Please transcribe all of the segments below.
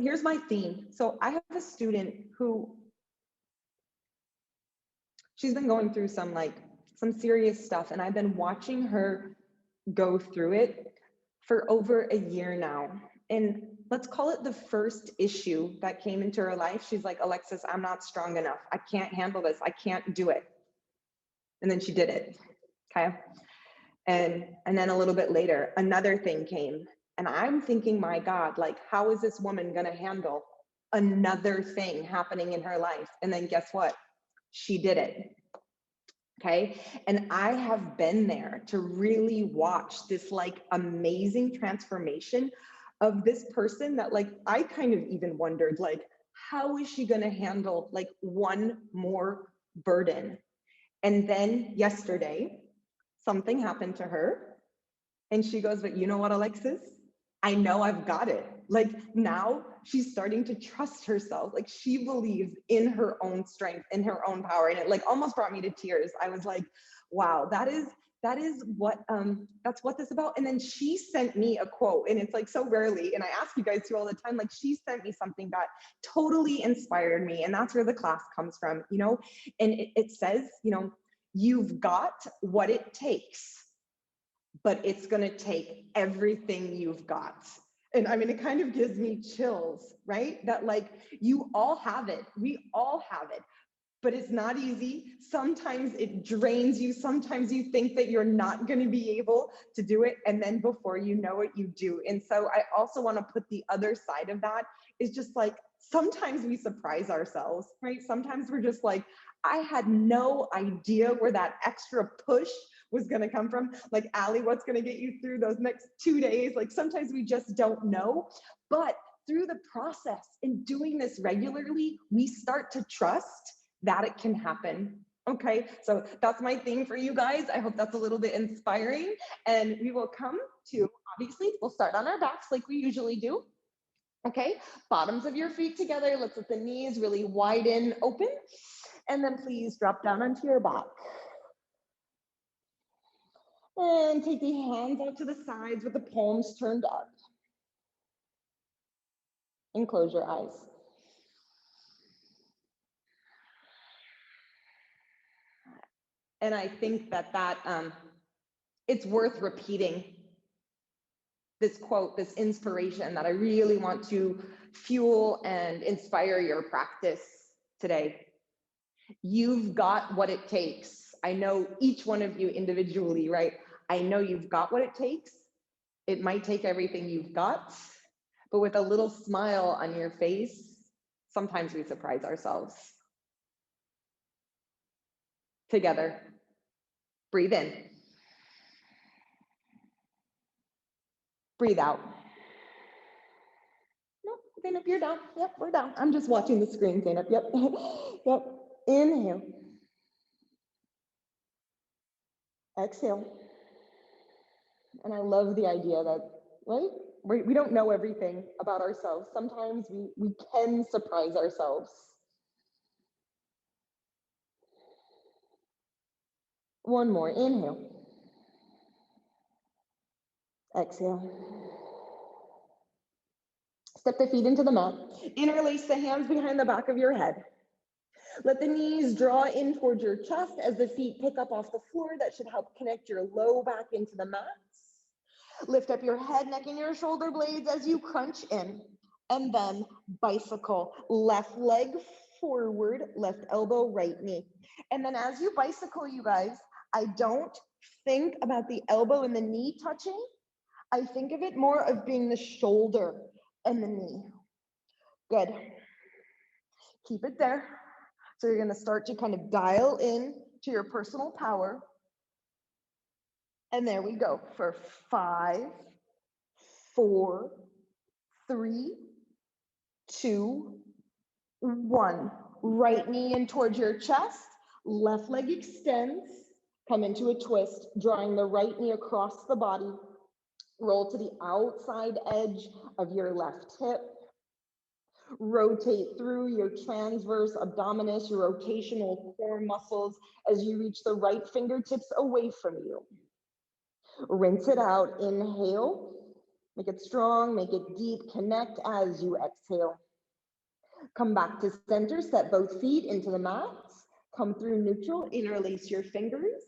here's my theme. So I have a student who, she's been going through some serious stuff, and I've been watching her go through it for over a year now. And let's call it the first issue that came into her life. She's like, Alexis, I'm not strong enough. I can't handle this. I can't do it. And then she did it. Okay. And then a little bit later, another thing came. And I'm thinking, my God, like, how is this woman going to handle another thing happening in her life? And then guess what? She did it. Okay. And I have been there to really watch this like amazing transformation of this person that like, I kind of even wondered, like, how is she going to handle like one more burden? And then yesterday, something happened to her. And she goes, but you know what, Alexis? I know I've got it. Like now she's starting to trust herself. Like she believes in her own strength, in her own power. And it like almost brought me to tears. I was like, wow, that's what this is about. And then she sent me a quote, and it's like so rarely, and I ask you guys to all the time, like she sent me something that totally inspired me. And that's where the class comes from, you know? And it says, you know, you've got what it takes, but it's going to take everything you've got. And I mean, it kind of gives me chills, right? That like, you all have it. We all have it, but it's not easy. Sometimes it drains you. Sometimes you think that you're not going to be able to do it. And then before you know it, you do. And so I also want to put the other side of that is just like, sometimes we surprise ourselves, right? Sometimes we're just like, I had no idea where that extra push was going to come from. Like, Allie, what's going to get you through those next 2 days? Like, sometimes we just don't know. But through the process in doing this regularly, we start to trust that it can happen. Okay, so that's my theme for you guys. I hope that's a little bit inspiring. And we will come to, obviously, we'll start on our backs like we usually do. Okay, bottoms of your feet together. Let's let the knees really widen open. And then please drop down onto your back. And take the hands out to the sides with the palms turned up. And close your eyes. And I think that it's worth repeating this quote, this inspiration that I really want to fuel and inspire your practice today. You've got what it takes. I know each one of you individually, right? I know you've got what it takes. It might take everything you've got, but with a little smile on your face, sometimes we surprise ourselves. Together, breathe in. Breathe out. Nope, Zainab, you're down. Yep, we're down. I'm just watching the screen, Zainab. Yep, yep. Inhale. Exhale. And I love the idea that, right? We don't know everything about ourselves. Sometimes we can surprise ourselves. One more, inhale. Exhale. Step the feet into the mat. Interlace the hands behind the back of your head. Let the knees draw in towards your chest as the feet pick up off the floor. That should help connect your low back into the mat. Lift up your head, neck, and your shoulder blades as you crunch in. And then bicycle, left leg forward, left elbow, right knee. And then as you bicycle, you guys, I don't think about the elbow and the knee touching. I think of it more of being the shoulder and the knee. Good. Keep it there. So you're going to start to kind of dial in to your personal power. And there we go for 5, 4, 3, 2, 1. Right knee in towards your chest. Left leg extends. Come into a twist, drawing the right knee across the body. Roll to the outside edge of your left hip. Rotate through your transverse abdominis, your rotational core muscles as you reach the right fingertips away from you. Rinse it out. Inhale. Make it strong, make it deep, connect as you exhale. Come back to center, step both feet into the mat. Come through neutral, interlace your fingers.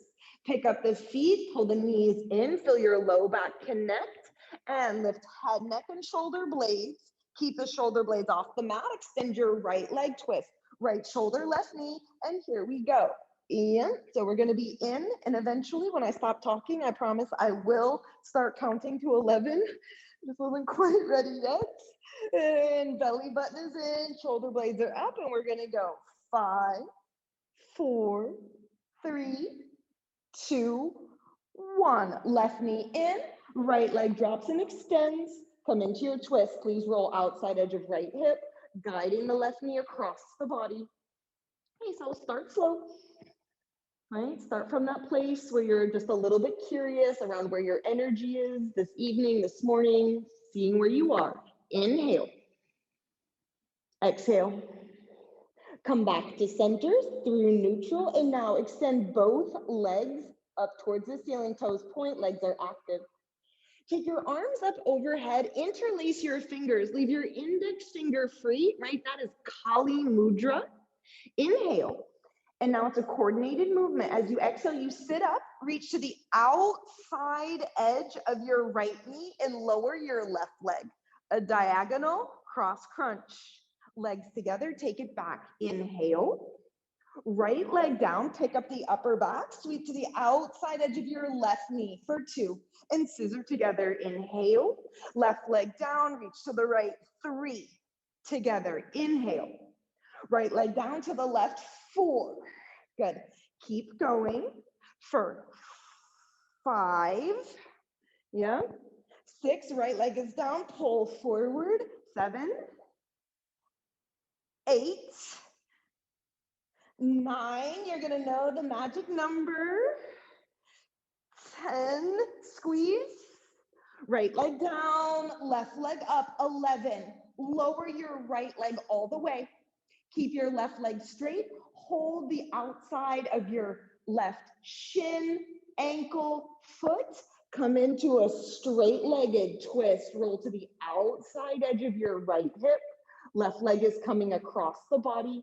Pick up the feet, pull the knees in, feel your low back connect, and lift head, neck, and shoulder blades. Keep the shoulder blades off the mat, extend your right leg, twist. Right shoulder, left knee, and here we go. In, so we're gonna be in, and eventually when I stop talking, I promise I will start counting to 11. Just wasn't quite ready yet. And belly button is in, shoulder blades are up, and we're gonna go 5, 4, 3, 2, 1. Left knee in, right leg drops and extends. Come into your twist. Please roll outside edge of right hip, guiding the left knee across the body. Okay, so start slow. Right? Start from that place where you're just a little bit curious around where your energy is this evening, this morning, seeing where you are. Inhale. Exhale. Come back to center through neutral, and now extend both legs up towards the ceiling, toes point, legs are active. Take your arms up overhead, interlace your fingers, leave your index finger free, right? That is Kali Mudra. Inhale. And now it's a coordinated movement. As you exhale, you sit up, reach to the outside edge of your right knee and lower your left leg. A diagonal cross crunch. Legs together, take it back. Inhale. Right leg down, pick up the upper back, sweep to the outside edge of your left knee for 2. And scissor together. Inhale. Left leg down, reach to the right. 3. Together. Inhale. Right leg down to the left. 4. Good. Keep going for 5. Yeah. 6. Right leg is down. Pull forward. 7. 8. 9. You're going to know the magic number. 10. Squeeze. Right leg down. Left leg up. 11. Lower your right leg all the way. Keep your left leg straight. Hold the outside of your left shin, ankle, foot. Come into a straight-legged twist. Roll to the outside edge of your right hip. Left leg is coming across the body.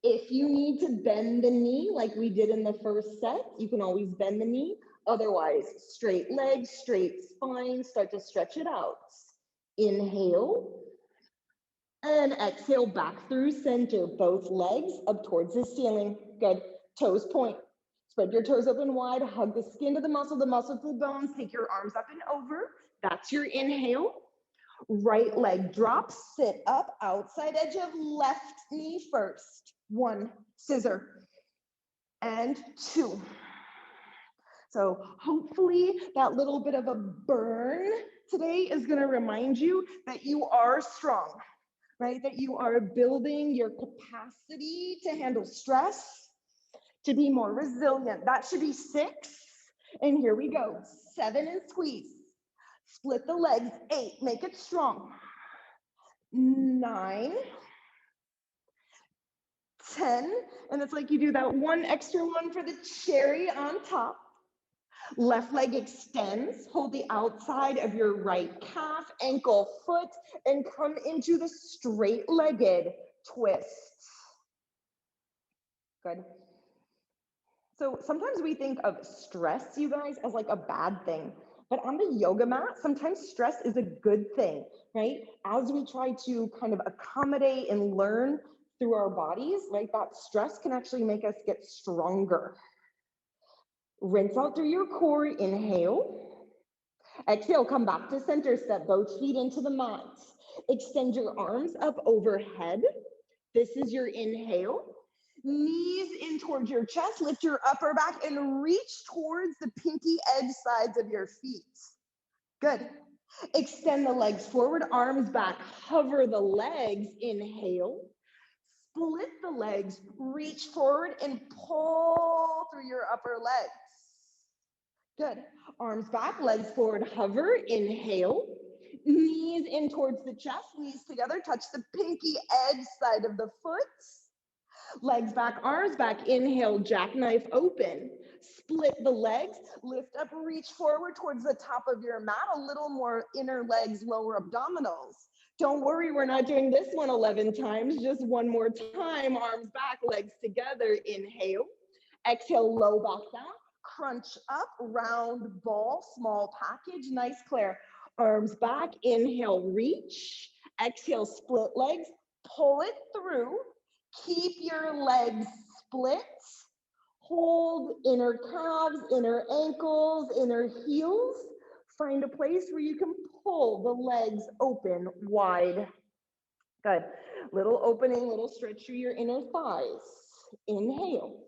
If you need to bend the knee like we did in the first set, you can always bend the knee. Otherwise, straight legs, straight spine, start to stretch it out. Inhale. And exhale back through center, both legs up towards the ceiling. Good. Toes point. Spread your toes open wide, hug the skin to the muscle to the bones. Take your arms up and over. That's your inhale. Right leg drops, sit up, outside edge of left knee first. 1, scissor, and 2. So hopefully that little bit of a burn today is going to remind you that you are strong. Right? That you are building your capacity to handle stress, to be more resilient. That should be 6. And here we go. 7 and squeeze. Split the legs. 8, make it strong. 9, 10, and it's like you do that one extra one for the cherry on top. Left leg extends, hold the outside of your right calf, ankle, foot, and come into the straight-legged twist. Good. So sometimes we think of stress, you guys, as like a bad thing. But on the yoga mat, sometimes stress is a good thing, right? As we try to kind of accommodate and learn through our bodies, right, that stress can actually make us get stronger. Rinse out through your core, inhale. Exhale, come back to center, step both feet into the mat. Extend your arms up overhead. This is your inhale. Knees in towards your chest, lift your upper back and reach towards the pinky edge sides of your feet. Good. Extend the legs forward, arms back, hover the legs, inhale. Split the legs, reach forward and pull through your upper legs. Good. Arms back, legs forward, hover, inhale. Knees in towards the chest, knees together, touch the pinky edge side of the foot. Legs back, arms back. Inhale, jackknife open. Split the legs, lift up, reach forward towards the top of your mat. A little more inner legs, lower abdominals. Don't worry, we're not doing this one 11 times, just one more time. Arms back, legs together. Inhale. Exhale, low back down. Crunch up, round ball, small package. Nice, Claire. Arms back. Inhale, reach. Exhale, split legs. Pull it through. Keep your legs split. Hold inner calves, inner ankles, inner heels. Find a place where you can pull the legs open wide. Good. Little opening, little stretch through your inner thighs. Inhale.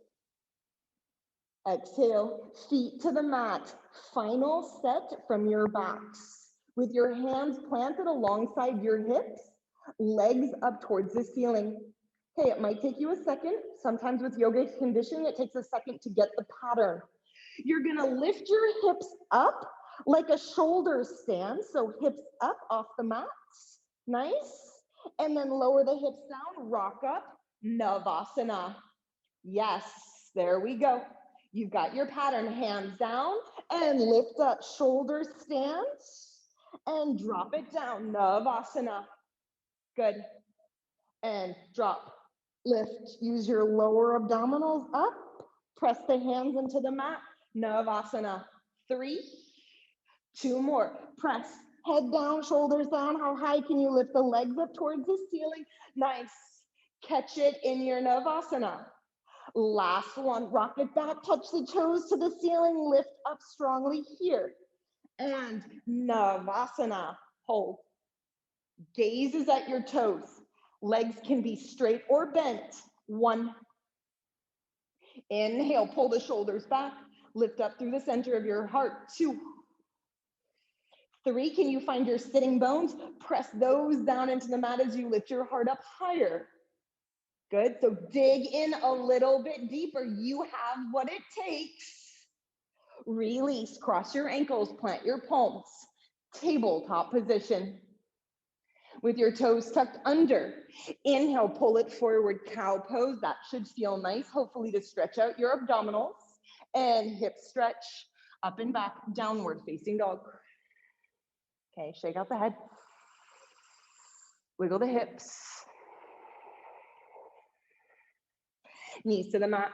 Exhale, feet to the mat. Final set from your backs. With your hands planted alongside your hips, legs up towards the ceiling. Okay, it might take you a second. Sometimes with yoga conditioning, it takes a second to get the pattern. You're gonna lift your hips up like a shoulder stand. So hips up off the mat, nice. And then lower the hips down, rock up, Navasana. Yes, there we go. You've got your pattern, hands down and lift up, shoulder stand and drop it down, Navasana. Good. And drop, lift, use your lower abdominals up, press the hands into the mat, Navasana. 3, 2 more, press, head down, shoulders down. How high can you lift the legs up towards the ceiling? Nice. Catch it in your Navasana. Last one, rock it back, touch the toes to the ceiling, lift up strongly here. And Navasana, hold. Gaze is at your toes. Legs can be straight or bent. 1. Inhale, pull the shoulders back, lift up through the center of your heart. 2. 3, can you find your sitting bones? Press those down into the mat as you lift your heart up higher. Good, so dig in a little bit deeper. You have what it takes. Release, cross your ankles, plant your palms. Tabletop position. With your toes tucked under. Inhale, pull it forward, cow pose. That should feel nice, hopefully to stretch out your abdominals. And hip stretch, up and back, downward facing dog. Okay, shake out the head. Wiggle the hips. Knees to the mat.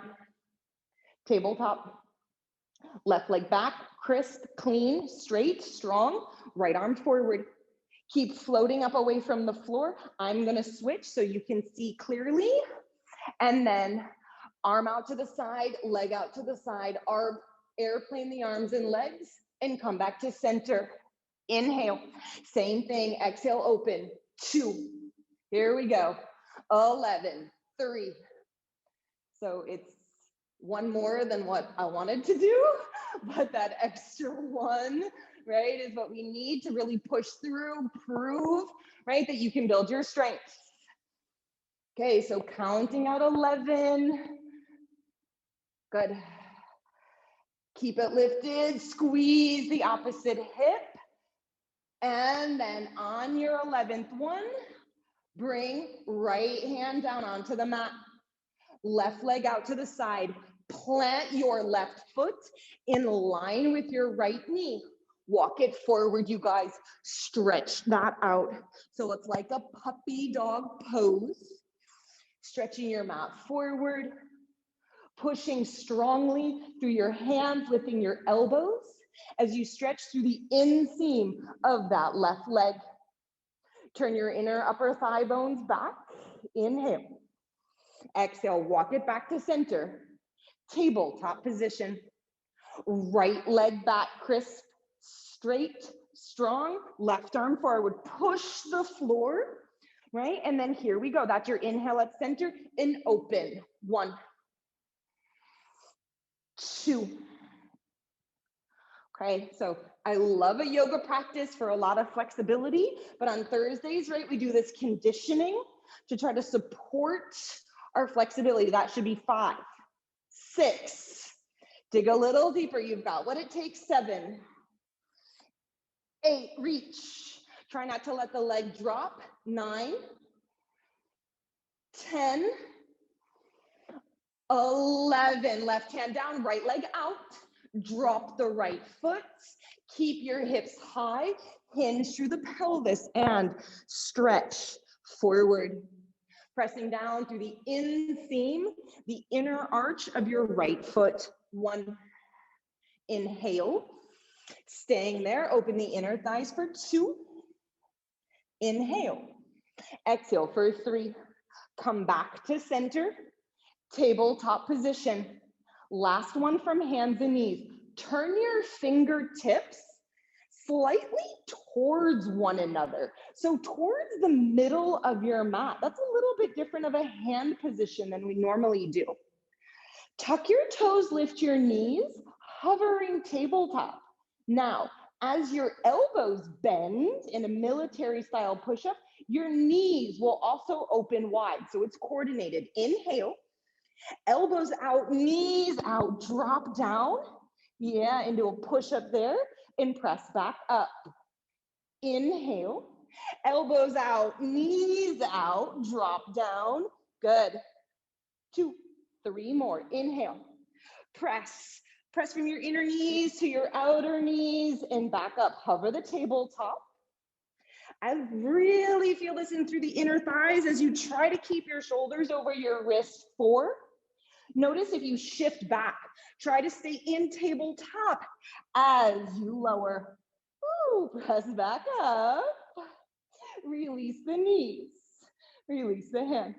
Tabletop. Left leg back, crisp, clean, straight, strong. Right arm forward. Keep floating up away from the floor. I'm gonna switch so you can see clearly. And then arm out to the side, leg out to the side, airplane the arms and legs, and come back to center. Inhale, same thing, exhale, open. 2, here we go. 11, 3. So it's one more than what I wanted to do, but that extra one, right, is what we need to really push through, prove, right, that you can build your strength. Okay, so counting out 11. Good. Keep it lifted, squeeze the opposite hip. And then on your 11th one, bring right hand down onto the mat. Left leg out to the side. Plant your left foot in line with your right knee. Walk it forward, you guys. Stretch that out. So it's like a puppy dog pose. Stretching your mat forward. Pushing strongly through your hands, lifting your elbows as you stretch through the inseam of that left leg. Turn your inner upper thigh bones back. Inhale. Exhale, walk it back to center. Tabletop position. Right leg back, crisp, straight, strong. Left arm forward. Push the floor, right? And then here we go. That's your inhale at center and open. 1, 2. Okay, so I love a yoga practice for a lot of flexibility, but on Thursdays, right, we do this conditioning to try to support our flexibility. That should be 5, 6. Dig a little deeper. You've got what it takes. 7, 8, reach. Try not to let the leg drop. 9, 10, 11, left hand down, right leg out, drop the right foot, keep your hips high, hinge through the pelvis and stretch forward. Pressing down through the inseam, the inner arch of your right foot. 1, inhale, staying there, open the inner thighs for 2, inhale, exhale for 3, come back to center, tabletop position. Last one from hands and knees. Turn your fingertips slightly towards one another. So towards the middle of your mat. That's a little bit different of a hand position than we normally do. Tuck your toes, lift your knees, hovering tabletop. Now, as your elbows bend in a military style push-up, your knees will also open wide. So it's coordinated. Inhale, elbows out, knees out, drop down. Yeah, into a push-up there and press back up. Inhale, elbows out, knees out, drop down. Good. 2, 3 more. Inhale, press from your inner knees to your outer knees and back up. Hover the tabletop. I really feel this in through the inner thighs as you try to keep your shoulders over your wrists. 4. Notice if you shift back, try to stay in tabletop as you lower. Ooh, press back up. Release the knees. Release the hands.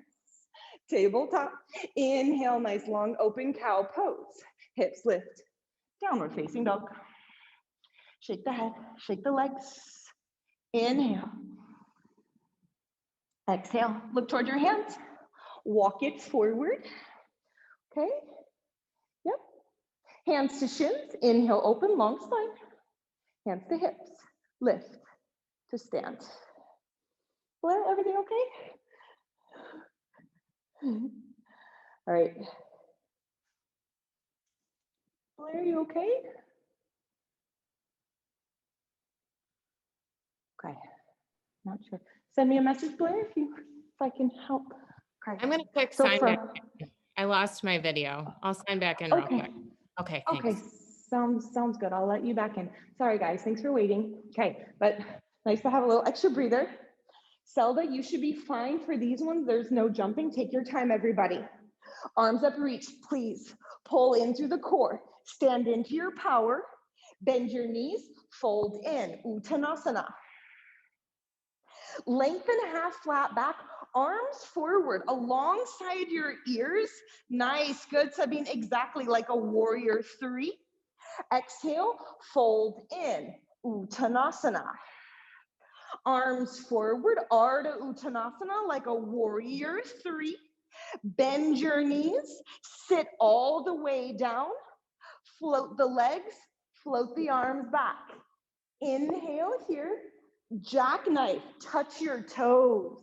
Tabletop. Inhale, nice long open cow pose. Hips lift. Downward facing dog. Shake the head, shake the legs. Inhale. Exhale, look toward your hands. Walk it forward. Okay. Yep. Hands to shins. Inhale, open, long spine. Hands to hips. Lift to stand. Blair, everything okay? All right. Blair, are you okay? Okay. Not sure. Send me a message, Blair, if I can help. Okay. I'm gonna quick sign back. I lost my video. I'll sign back in real quick. Okay, thanks. Okay, sounds good. I'll let you back in. Sorry guys, thanks for waiting. Okay, but nice to have a little extra breather. Selda, you should be fine for these ones. There's no jumping. Take your time, everybody. Arms up, reach, please. Pull in through the core. Stand into your power. Bend your knees, fold in, Uttanasana. Lengthen half flat back, arms forward alongside your ears. Nice, good, Sabine, exactly like a warrior 3. Exhale, fold in, Uttanasana. Arms forward, Ardha Uttanasana, like a warrior 3. Bend your knees, sit all the way down, float the legs, float the arms back. Inhale here, jackknife, touch your toes.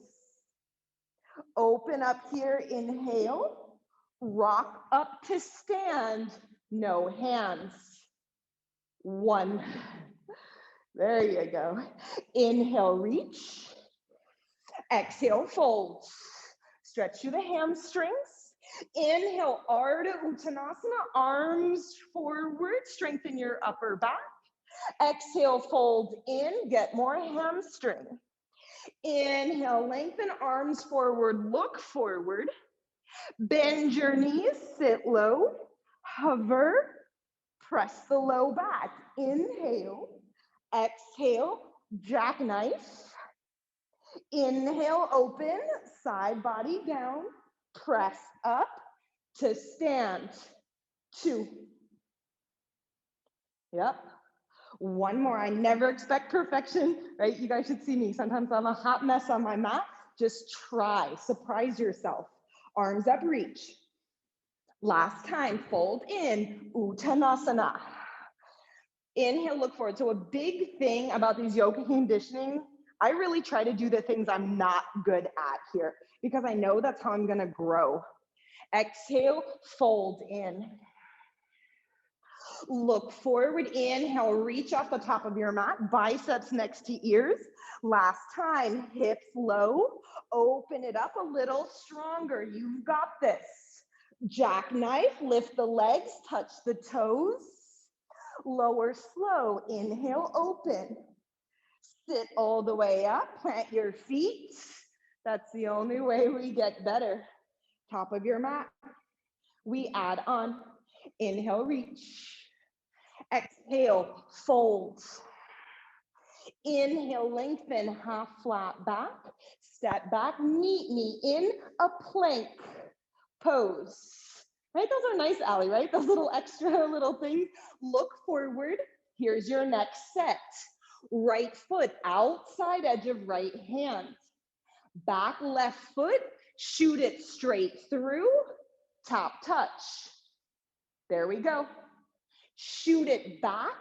Open up here, inhale, rock up to stand, no hands. 1. There you go. Inhale, reach. Exhale, fold. Stretch through the hamstrings. Inhale, Ardha Uttanasana, arms forward, strengthen your upper back. Exhale, fold in, get more hamstring. Inhale, lengthen arms forward, look forward. Bend your knees, sit low, hover, press the low back. Inhale, exhale, jackknife. Inhale, open, side body down, press up to stand. 2. Yep. 1 more. I never expect perfection, right? You guys should see me. Sometimes I'm a hot mess on my mat. Just try, surprise yourself. Arms up, reach. Last time, fold in, Uttanasana. Inhale, look forward. So a big thing about these yoga conditioning, I really try to do the things I'm not good at here because I know that's how I'm gonna grow. Exhale, fold in. Look forward, inhale, reach off the top of your mat, biceps next to ears. Last time, hips low, open it up a little stronger. You've got this. Jackknife, lift the legs, touch the toes. Lower slow, inhale, open. Sit all the way up, plant your feet. That's the only way we get better. Top of your mat. We add on. Inhale, reach. Exhale, fold. Inhale, lengthen, half flat back. Step back, meet me in a plank pose. Right, those are nice, Allie, right? Those little extra little things. Look forward. Here's your next set. Right foot, outside edge of right hand. Back left foot, shoot it straight through. Top touch. There we go. Shoot it back.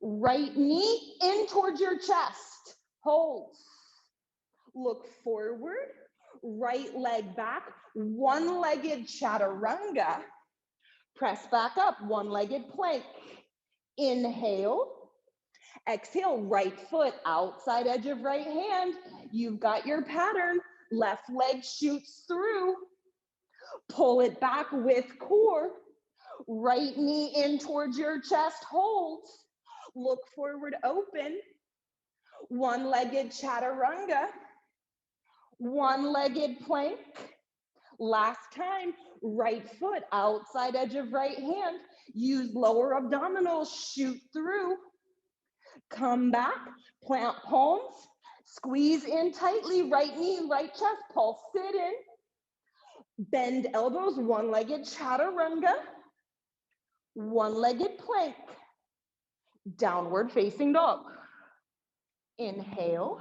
Right knee in towards your chest. Hold. Look forward. Right leg back. One-legged chaturanga. Press back up. One-legged plank. Inhale. Exhale. Right foot outside edge of right hand. You've got your pattern. Left leg shoots through. Pull it back with core. Right knee in towards your chest. Hold. Look forward, open. One-legged chaturanga. One-legged plank. Last time, right foot outside edge of right hand. Use lower abdominals, shoot through. Come back, plant palms. Squeeze in tightly, right knee, right chest, pulse sit in. Bend elbows, one-legged chaturanga. One-legged plank. Downward facing dog. Inhale.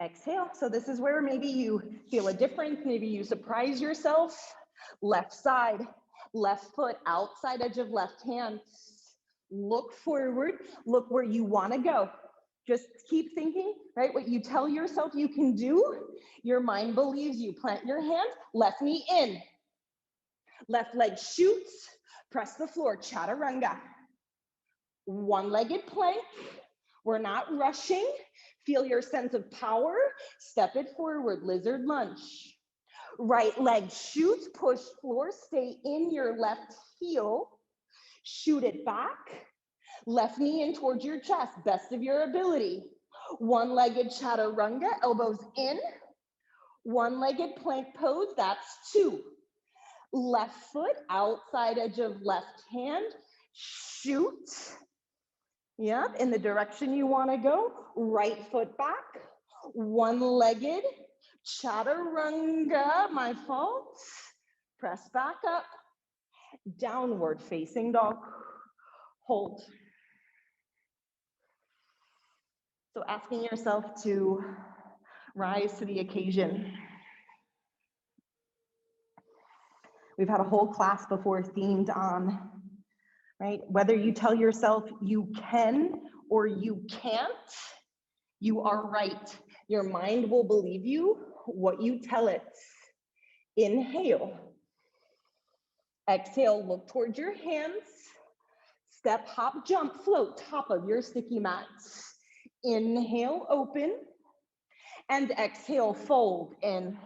Exhale. So this is where maybe you feel a difference. Maybe you surprise yourself. Left side, left foot, outside edge of left hand. Look forward. Look where you want to go. Just keep thinking, right? What you tell yourself you can do, your mind believes you. Plant your hand, left knee in. Left leg shoots. Press the floor, chaturanga. One-legged plank. We're not rushing. Feel your sense of power. Step it forward, lizard lunge. Right leg shoots, push floor, stay in your left heel. Shoot it back. Left knee in towards your chest, best of your ability. One-legged chaturanga, elbows in. One-legged plank pose, that's 2. Left foot, outside edge of left hand, shoot. Yep, in the direction you want to go. Right foot back. One-legged chaturanga, my fault. Press back up. Downward facing dog. Hold. So asking yourself to rise to the occasion. We've had a whole class before themed on, right? Whether you tell yourself you can or you can't, you are right. Your mind will believe you what you tell it. Inhale. Exhale, look towards your hands. Step, hop, jump, float, top of your sticky mats. Inhale, open. And exhale, fold in.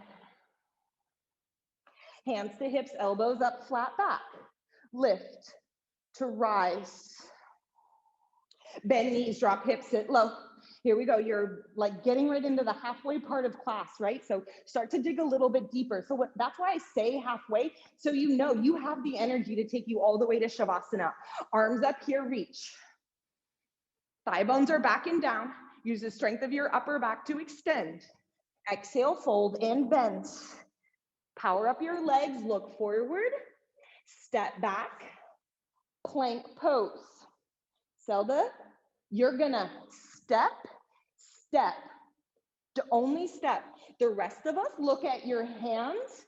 Hands to hips, elbows up, flat back. Lift to rise. Bend knees, drop hips, sit low. Here we go. You're like getting right into the halfway part of class, right? So start to dig a little bit deeper. So that's why I say halfway, so you know you have the energy to take you all the way to Shavasana. Arms up here, reach. Thigh bones are back and down. Use the strength of your upper back to extend. Exhale, fold and bend. Power up your legs, look forward. Step back, plank pose. Selda, you're gonna step, only step. The rest of us, look at your hands,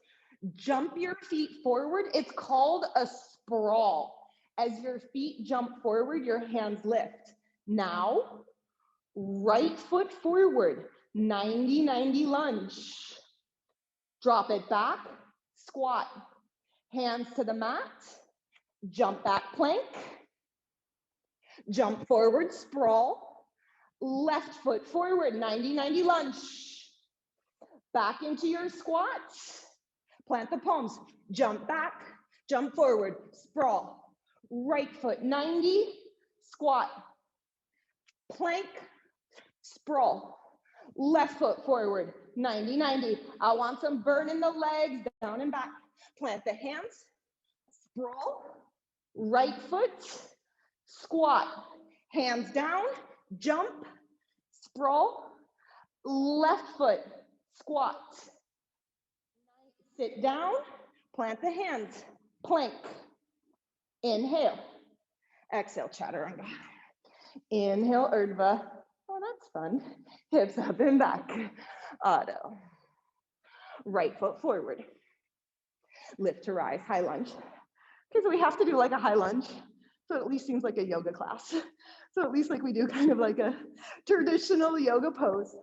jump your feet forward. It's called a sprawl. As your feet jump forward, your hands lift. Now, right foot forward, 90-90 lunge. Drop it back, squat. Hands to the mat, jump back plank. Jump forward, sprawl. Left foot forward, 90-90 lunge. Back into your squat. Plant the palms, jump back, jump forward, sprawl. Right foot 90, squat. Plank, sprawl. Left foot forward, 90, 90. I want some burn in the legs, down and back. Plant the hands, sprawl. Right foot, squat. Hands down, jump, sprawl. Left foot, squat. Sit down, plant the hands, plank. Inhale, exhale, chaturanga. Inhale, urdhva. Oh, that's fun. Hips up and back. Adho. Right foot forward. Lift to rise, high lunge. Okay, so we have to do like a high lunge. So it at least seems like a yoga class. So at least like we do kind of like a traditional yoga pose.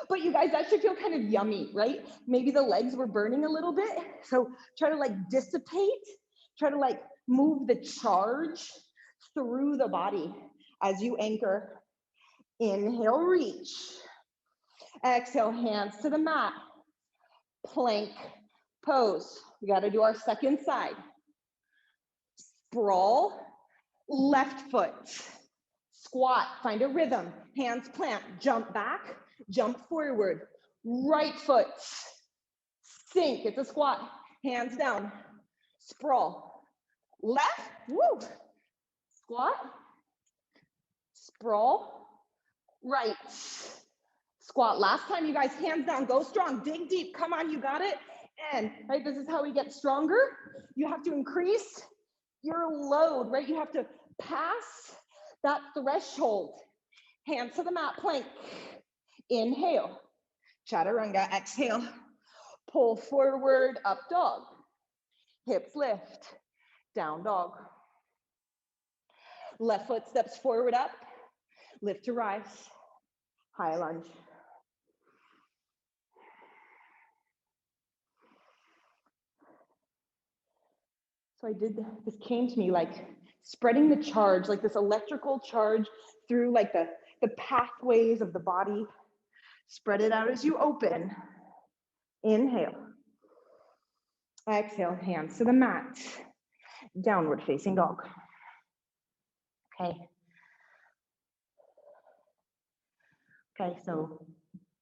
But you guys, that should feel kind of yummy, right? Maybe the legs were burning a little bit. So try to like dissipate, try to like move the charge through the body as you anchor. Inhale, reach. Exhale, hands to the mat. Plank pose. We got to do our second side. Sprawl, left foot. Squat, find a rhythm. Hands plant, jump back, jump forward. Right foot, sink, it's a squat. Hands down, sprawl. Left, woo. Squat, sprawl, right. Squat, last time you guys, hands down, go strong, dig deep, come on, you got it. And, right, this is how we get stronger. You have to increase your load, right? You have to pass that threshold. Hands to the mat, plank. Inhale, chaturanga, exhale. Pull forward, up dog. Hips lift, down dog. Left foot steps forward up, lift to rise, high lunge. So I did, this came to me like spreading the charge, like this electrical charge through like the pathways of the body. Spread it out as you open. Inhale. Exhale, hands to the mat. Downward facing dog. Okay. Okay, so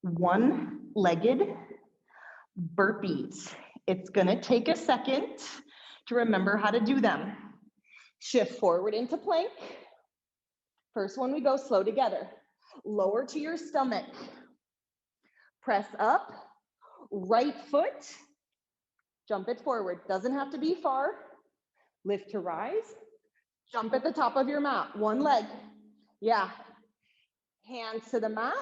one-legged burpees. It's gonna take a second to remember how to do them. Shift forward into plank. First one we go slow together. Lower to your stomach. Press up, right foot, jump it forward. Doesn't have to be far. Lift to rise. Jump at the top of your mat, one leg. Yeah. Hands to the mat,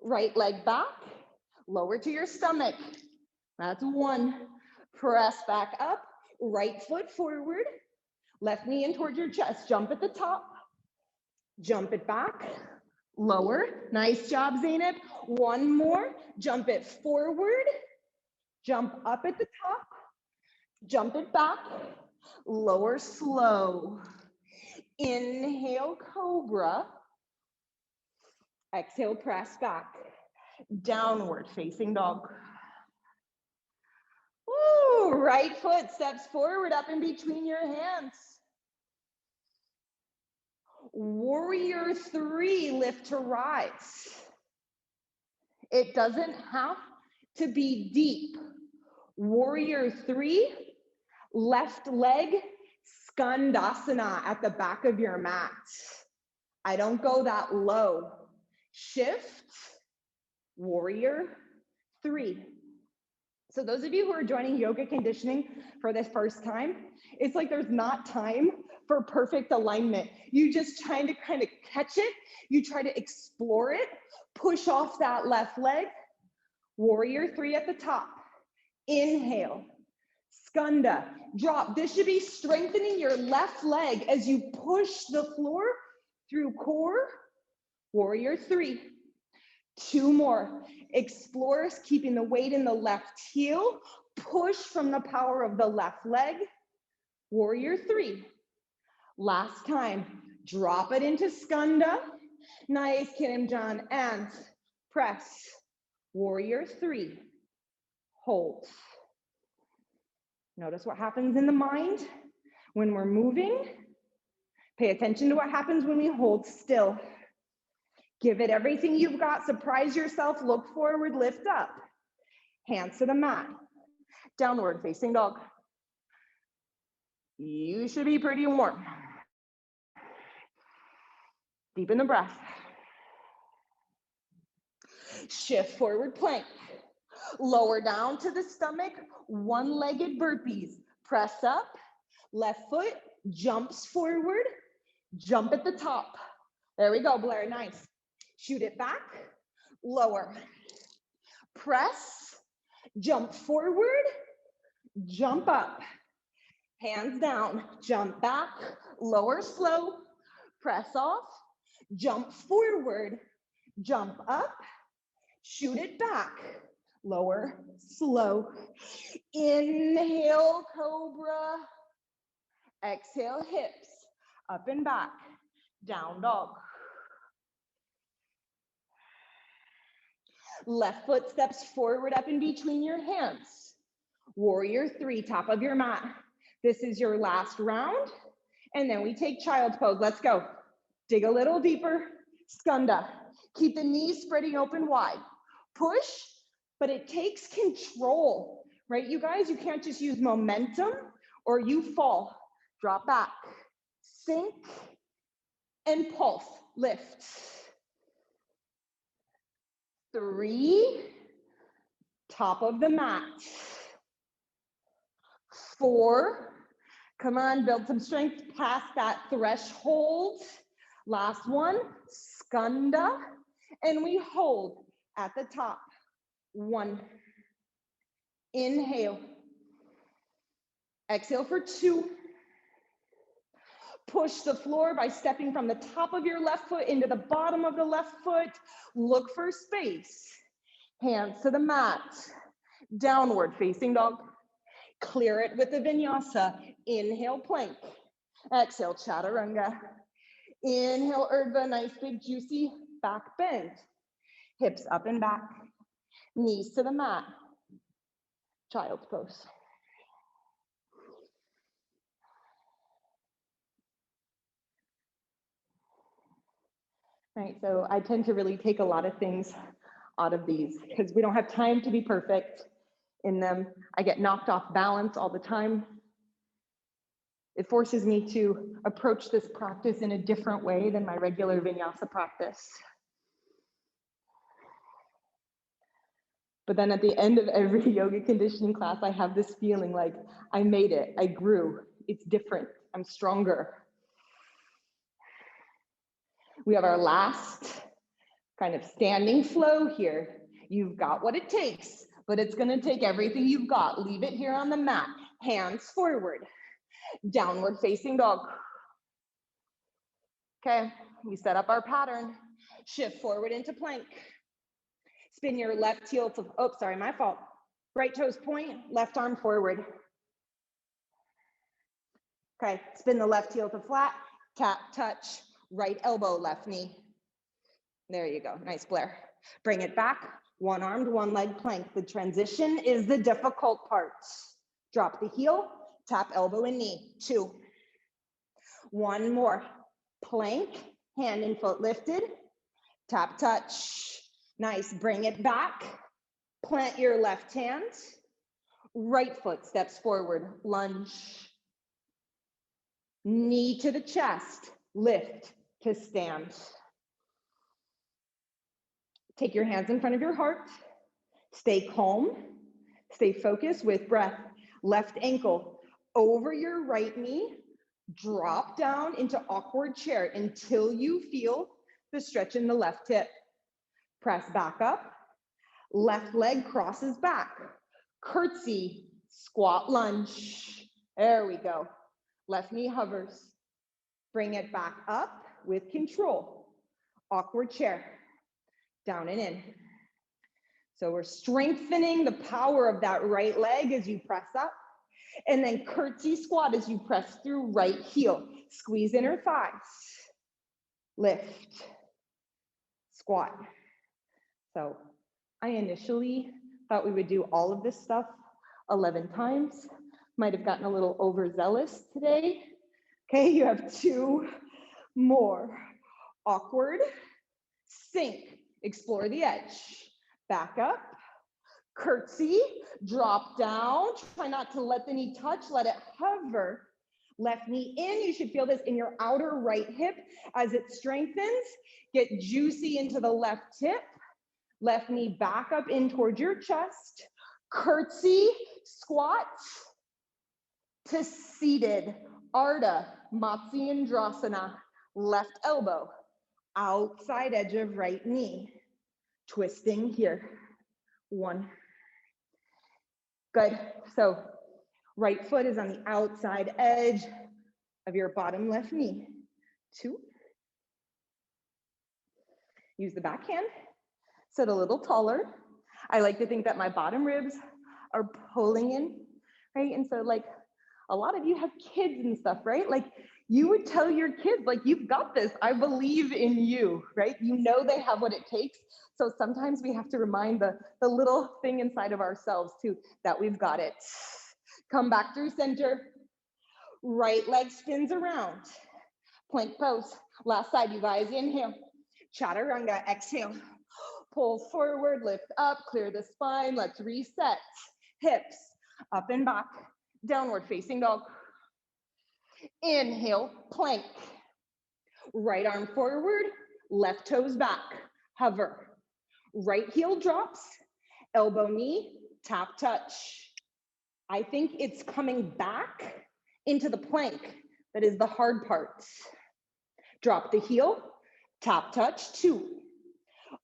right leg back, lower to your stomach. That's one. Press back up, right foot forward, left knee in towards your chest. Jump at the top, jump it back, lower. Nice job, Zainab. One more. Jump it forward, jump up at the top, jump it back, lower slow. Inhale, cobra. Exhale, press back. Downward facing dog. Woo, right foot steps forward up in between your hands. Warrior three, lift to rise. It doesn't have to be deep. Warrior three, left leg, skandasana at the back of your mat. I don't go that low. Shift, warrior three. So those of you who are joining yoga conditioning for the first time, it's like there's not time for perfect alignment. You just trying to kind of catch it. You try to explore it, push off that left leg. Warrior three at the top. Inhale, skanda, drop. This should be strengthening your left leg as you push the floor through core. Warrior three. Two more. Explore, keeping the weight in the left heel. Push from the power of the left leg. Warrior three. Last time. Drop it into skanda. Nice, Kirimjan. And press. Warrior three. hold. Notice what happens in the mind when we're moving. Pay attention to what happens when we hold still. Give it everything you've got. Surprise yourself. Look forward, lift up. Hands to the mat. Downward facing dog. You should be pretty warm. Deepen the breath. Shift forward plank. Lower down to the stomach, one-legged burpees. Press up, left foot jumps forward, jump at the top. There we go, Blair, nice. Shoot it back, lower. Press, jump forward, jump up. Hands down, jump back, lower slow, press off, jump forward, jump up, shoot it back, lower, slow. Inhale, cobra. Exhale, hips, up and back, down dog. Left foot steps forward up in between your hands. Warrior 3, top of your mat. This is your last round. And then we take child's pose. Let's go. Dig a little deeper. Skanda. Keep the knees spreading open wide. Push, but it takes control, right? You guys, you can't just use momentum or you fall. Drop back, sink, and pulse. Lift. 3, top of the mat. 4, come on, build some strength past that threshold. Last one, skanda, and we hold at the top. 1, inhale. Exhale for 2. Push the floor by stepping from the top of your left foot into the bottom of the left foot. Look for space. Hands to the mat. Downward facing dog. Clear it with the vinyasa. Inhale, plank. Exhale, chaturanga. Inhale, urdhva, nice big juicy back bend. Hips up and back. Knees to the mat. Child's pose. Right, so I tend to really take a lot of things out of these because we don't have time to be perfect in them. I get knocked off balance all the time. It forces me to approach this practice in a different way than my regular vinyasa practice. But then at the end of every yoga conditioning class, I have this feeling like I made it, I grew, it's different, I'm stronger. We have our last kind of standing flow here. You've got what it takes, but it's gonna take everything you've got. Leave it here on the mat. Hands forward. Downward facing dog. Okay, we set up our pattern. Shift forward into plank. Spin your left heel to, oh, sorry, my fault. Right toes point, left arm forward. Okay, spin the left heel to flat, tap, touch, right elbow, left knee. There you go, nice Blair. Bring it back, one armed, one leg plank. The transition is the difficult part. Drop the heel, tap elbow and knee, 2. One more, plank, hand and foot lifted, tap, touch. Nice, bring it back, plant your left hand, right foot steps forward, lunge. Knee to the chest, lift to stand. Take your hands in front of your heart, stay calm, stay focused with breath. Left ankle over your right knee, drop down into awkward chair until you feel the stretch in the left hip. Press back up, left leg crosses back. Curtsy, squat lunge. There we go. Left knee hovers. Bring it back up with control. Awkward chair, down and in. So we're strengthening the power of that right leg as you press up. And then curtsy squat as you press through right heel. Squeeze inner thighs. Lift. Squat. So I initially Thought we would do all of this stuff 11 times. Might have gotten a little overzealous today. Okay, you have 2 more. Awkward, sink, explore the edge, back up, curtsy, drop down, try not to let the knee touch, let it hover. Left knee in, you should feel this in your outer right hip as it strengthens. Get juicy into the left hip. Left knee back up in towards your chest. Curtsy, squat to seated. Ardha Matsyendrasana. Left elbow, outside edge of right knee. Twisting here. 1. Good. So right foot is on the outside edge of your bottom left knee. 2. Use the back hand. Sit a little taller. I like to think that my bottom ribs are pulling in, right? And so like a lot of you have kids and stuff, right? Like you would tell your kids, like, you've got this. I believe in you, right? You know they have what it takes. So sometimes we have to remind the little thing inside of ourselves too, that we've got it. Come back through center. Right leg spins around. Plank pose. Last side, you guys. Inhale. Chaturanga. Exhale. Pull forward, lift up, clear the spine. Let's reset. Hips up and back. Downward facing dog. Inhale, plank. Right arm forward, left toes back. Hover. Right heel drops. Elbow knee, tap touch. I think it's coming back into the plank that is the hard part. Drop the heel, tap touch. 2.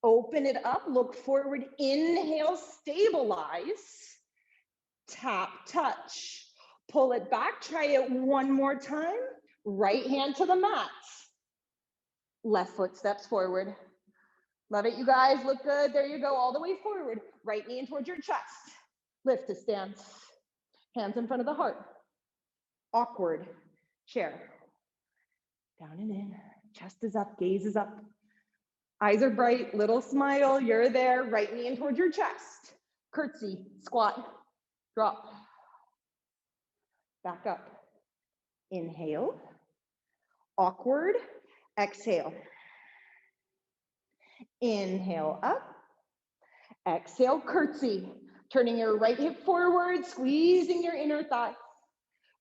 Open it up, look forward, inhale, stabilize, tap, touch. Pull it back, try it one more time. Right hand to the mat. Left foot steps forward. Love it, you guys, look good. There you go, all the way forward. Right knee in towards your chest. Lift to stand. Hands in front of the heart. Awkward, chair. Down and in, chest is up, gaze is up. Eyes are bright, little smile, you're there, right knee in towards your chest. Curtsy, squat, drop. Back up. Inhale. Awkward, exhale. Inhale up. Exhale, curtsy. Turning your right hip forward, squeezing your inner thigh.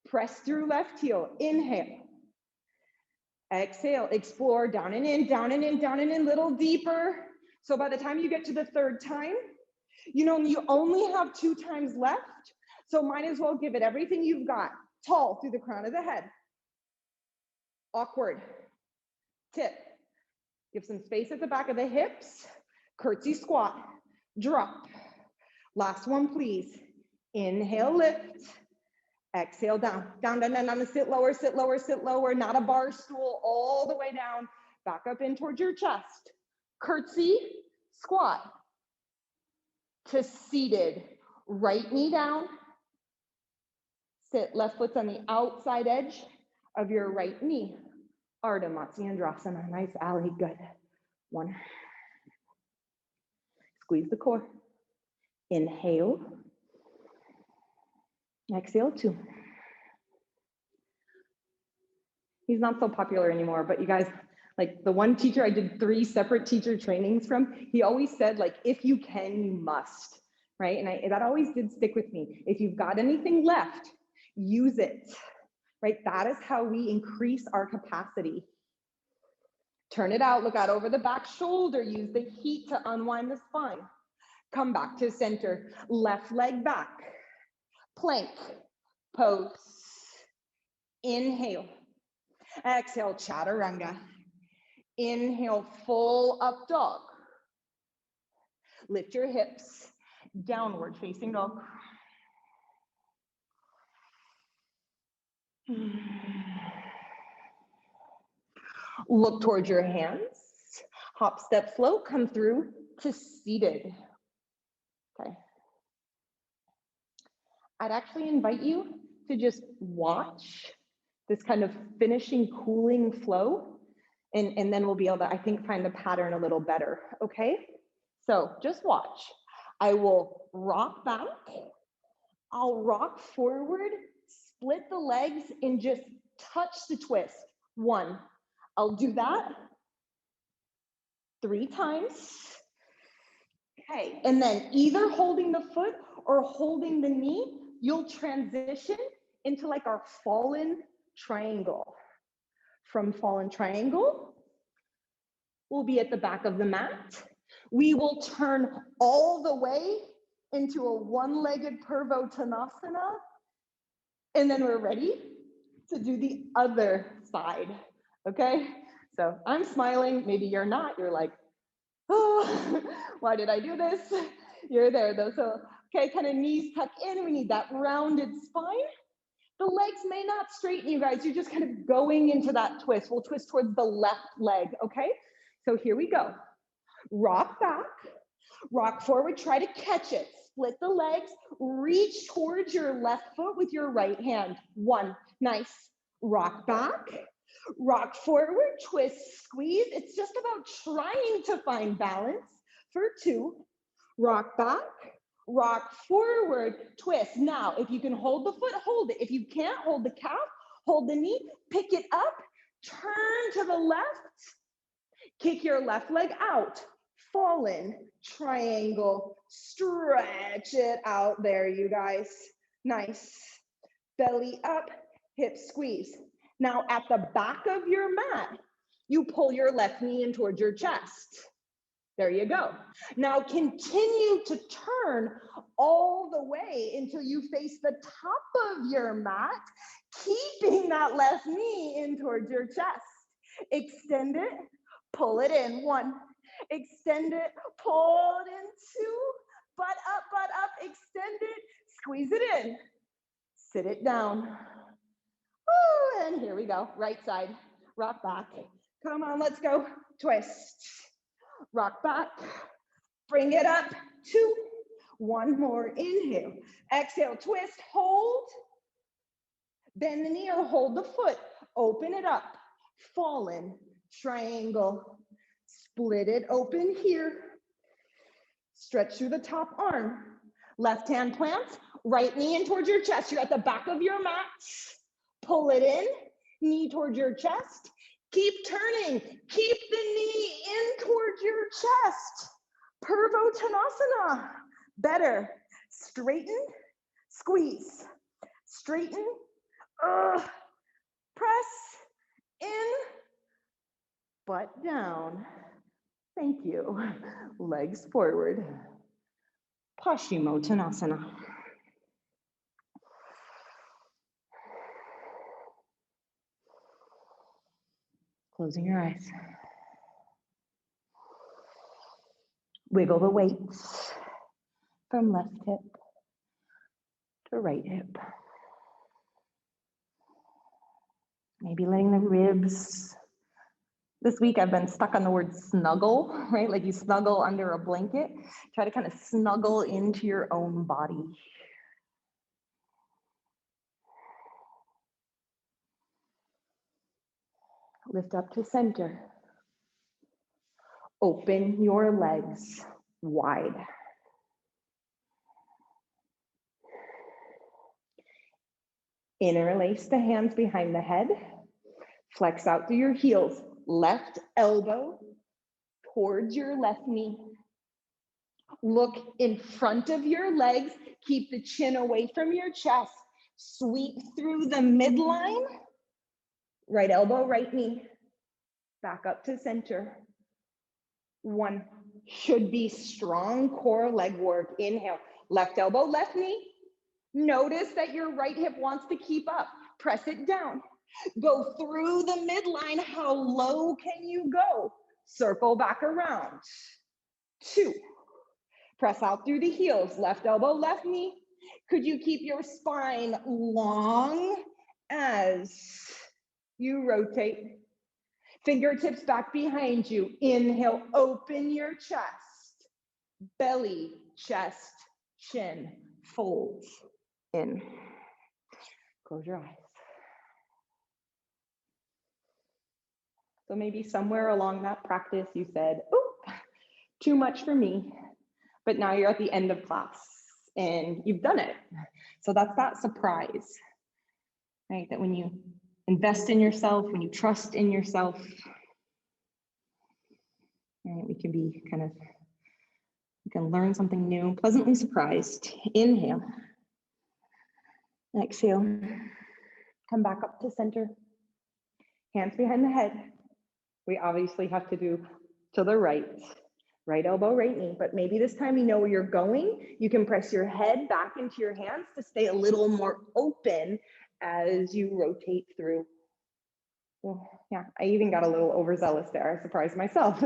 Press through left heel. Inhale. Exhale, explore, down and in, down and in, down and in, little deeper. So by the time you get to the 3rd time, you know, you only have 2 times left. So might as well give it everything you've got. Tall through the crown of the head. Awkward. Tip. Give some space at the back of the hips. Curtsy squat. Drop. Last one, please. Inhale, lift. Exhale, down, down, down, down, down, sit lower, sit lower, sit lower, not a bar stool, all the way down, back up in towards your chest. Curtsy, squat to seated, right knee down, sit, left foot's on the outside edge of your right knee. Ardha Matsyendrasana, nice, Ali, good. 1. Squeeze the core. Inhale. Exhale, 2. He's not so popular anymore, but you guys, like the one teacher I did 3 separate teacher trainings from, he always said, like, if you can, you must, right? And that always did stick with me. If you've got anything left, use it, right? That is how we increase our capacity. Turn it out, look out over the back shoulder, use the heat to unwind the spine. Come back to center, left leg back. Plank, pose, inhale, exhale, chaturanga, inhale, full up dog, lift your hips, downward facing dog. Look towards your hands, hop, step, flow, come through to seated, okay. I'd actually invite you to just watch this kind of finishing cooling flow, and then we'll be able to, I think, find the pattern a little better, okay? So just watch. I will rock back. I'll rock forward, split the legs, and just touch the twist. 1. I'll do that 3 times. Okay, and then either holding the foot or holding the knee, you'll transition into like our fallen triangle. From fallen triangle, we'll be at the back of the mat. We will turn all the way into a one-legged Purvottanasana, and then we're ready to do the other side, okay? So I'm smiling, maybe you're not, you're like, oh, why did I do this? You're there though, so okay, kind of knees tuck in, we need that rounded spine. The legs may not straighten, you guys, you're just kind of going into that twist. We'll twist towards the left leg, okay? So here we go. Rock back, rock forward, try to catch it. Split the legs, reach towards your left foot with your right hand. 1, nice. Rock back, rock forward, twist, squeeze. It's just about trying to find balance. For 2, rock back, rock forward, twist. Now, if you can hold the foot, hold it. If you can't, hold the calf, hold the knee, pick it up, turn to the left, kick your left leg out, fallen, triangle, stretch it out there, you guys. Nice. Belly up, hip squeeze. Now at the back of your mat, you pull your left knee in towards your chest. There you go. Now continue to turn all the way until you face the top of your mat, keeping that left knee in towards your chest. Extend it, pull it in. 1, extend it, pull it in. 2, butt up, extend it, squeeze it in, sit it down. Woo, and here we go, right side, rock back. Come on, let's go, twist. Rock back, bring it up, 2, 1 more, inhale, exhale, twist, hold, bend the knee or hold the foot, open it up, fallen, triangle, split it open here, stretch through the top arm, left hand plants, right knee in towards your chest, you're at the back of your mat, pull it in, knee towards your chest, keep turning, keep the knee in towards your chest. Purvottanasana, better. Straighten, squeeze, straighten, press in, butt down. Thank you. Legs forward. Paschimottanasana. Closing your eyes. Wiggle the weights from left hip to right hip. Maybe letting the ribs. This week I've been stuck on the word snuggle, right? Like you snuggle under a blanket. Try to kind of snuggle into your own body. Lift up to center. Open your legs wide. Interlace the hands behind the head. Flex out through your heels. Left elbow towards your left knee. Look in front of your legs. Keep the chin away from your chest. Sweep through the midline. Right elbow, right knee. Back up to center. 1. Should be strong core leg work. Inhale. Left elbow, left knee. Notice that your right hip wants to keep up. Press it down. Go through the midline. How low can you go? Circle back around. 2. Press out through the heels. Left elbow, left knee. Could you keep your spine long as you rotate? Fingertips back behind you. Inhale, open your chest. Belly, chest, chin, folds in. Close your eyes. So maybe somewhere along that practice you said, oh, too much for me. but now you're at the end of class and you've done it. So that's that surprise, right? That when you invest in yourself, when you trust in yourself, right, we can learn something new, pleasantly surprised. Inhale, exhale, come back up to center, hands behind the head. We obviously have to do to the right elbow, right knee, but maybe this time you know where you're going. You can press your head back into your hands to stay a little more open as you rotate through. Well, yeah, I even got a little overzealous there. I surprised myself.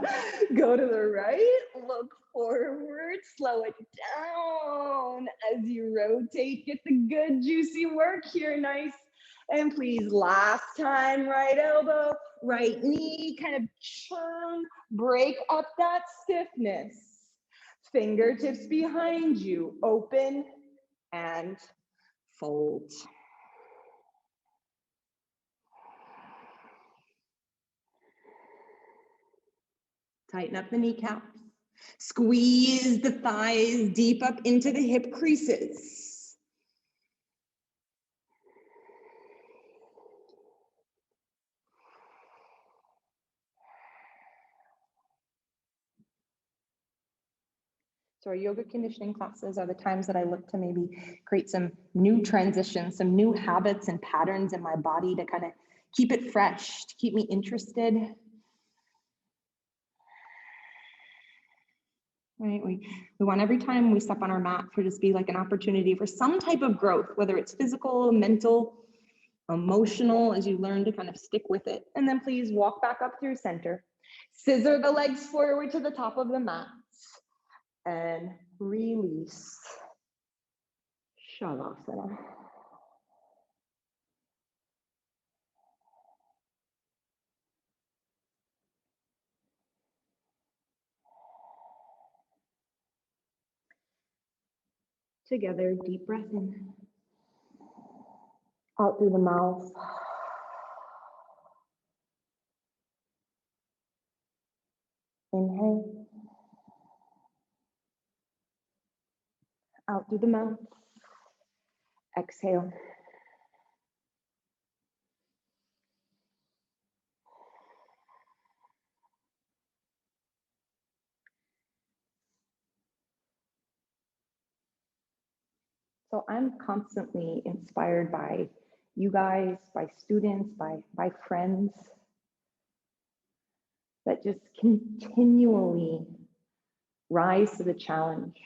Go to the right, look forward, slow it down as you rotate. Get the good juicy work here, nice. And please, last time, right elbow, right knee, kind of churn, break up that stiffness. Fingertips behind you, open and fold. Tighten up the kneecaps. Squeeze the thighs deep up into the hip creases. So our yoga conditioning classes are the times that I look to maybe create some new transitions, some new habits and patterns in my body to kind of keep it fresh, to keep me interested. Right? We want every time we step on our mat for just be like an opportunity for some type of growth, whether it's physical, mental, emotional, as you learn to kind of stick with it. And then please walk back up through center. Scissor the legs forward to the top of the mat and release. Shavasana. Together, deep breath in. Out through the mouth. Inhale. Out through the mouth. Exhale. So I'm constantly inspired by you guys, by students, by friends that just continually rise to the challenge.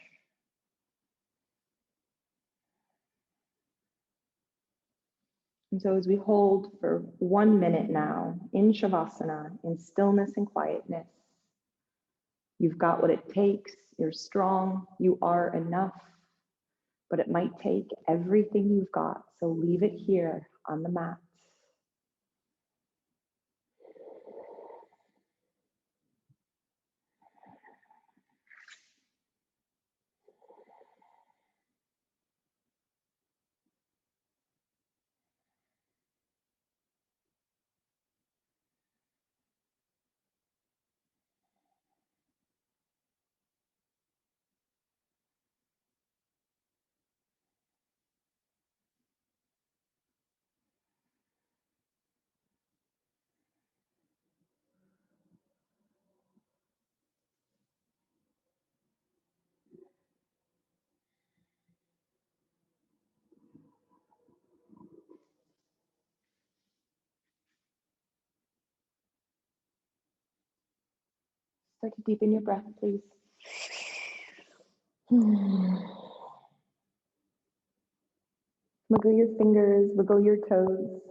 And so as we hold for 1 minute now in Shavasana, in stillness and quietness, you've got what it takes, you're strong, you are enough, but it might take everything you've got. So leave it here on the mat. Start to deepen your breath, please. Wiggle your fingers, wiggle your toes.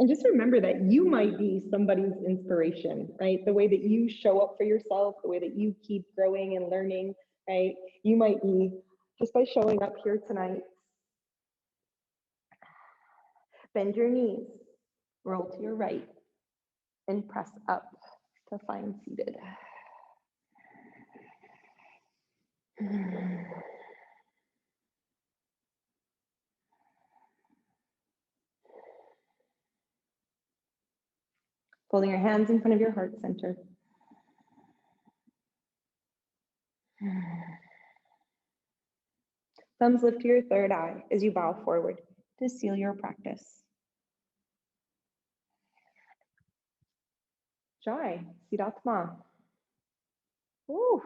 And just remember that you might be somebody's inspiration, right? The way that you show up for yourself, the way that you keep growing and learning, right? You might be, just by showing up here tonight, bend your knees, roll to your right, and press up to find seated. Holding your hands in front of your heart center. Thumbs lift to your third eye as you bow forward to seal your practice. Jai, Siddhatma. Ooh.